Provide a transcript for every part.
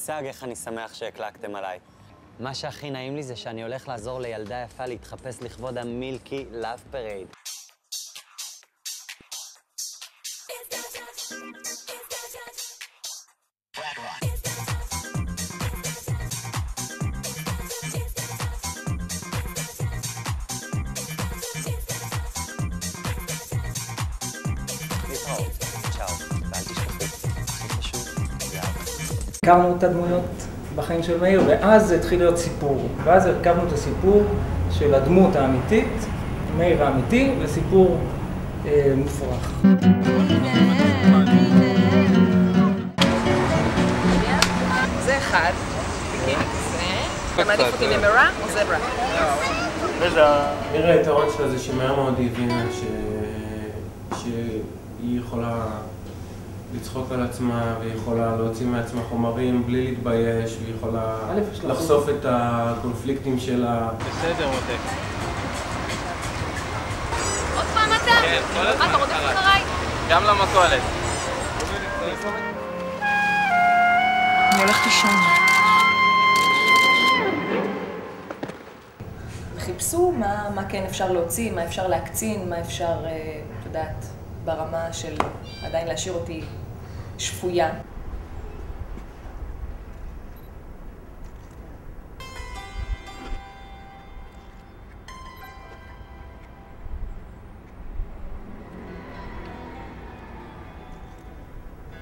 מושג איך אני שמח שהקלקתם עליי. מה שהכי נעים לי זה שאני הולך לעזור לילדה יפה להתחפש לכבוד המילקי לאב פרייד. הכרנו את הדמויות בחיים של מאיר, ואז התחיל להיות סיפור. ואז הרכבנו את הסיפור של הדמות האמיתית, מאיר האמיתי, לסיפור מופרך. זה אחד, אתה מעדיף אותי למרה או זברה? נראה היתרון שלה זה שמהר מאוד היא הבינה שהיא יכולה לצחוק על עצמה, והיא יכולה להוציא מעצמה חומרים בלי להתבייש, והיא יכולה לחשוף את הקונפליקטים שלה. בסדר, מותק. עוד פעם אתה? כן, כל הזמן. אתה רודף אחריי? גם למכולת. אני הולכת לישון. חיפשו מה כן אפשר להוציא, מה אפשר להקצין, מה אפשר, את יודעת, ברמה של עדיין להשאיר אותי שפויה.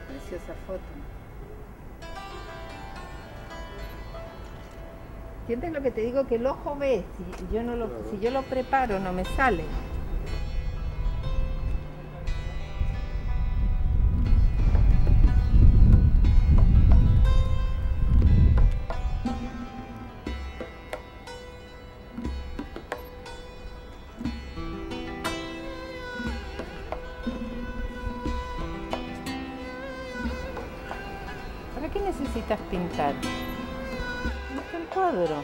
Preciosa foto. ¿Entiendes lo que te digo? Que el ojo ve, si yo lo preparo no me sale. ¿Para qué necesitas pintar? Está el cuadro.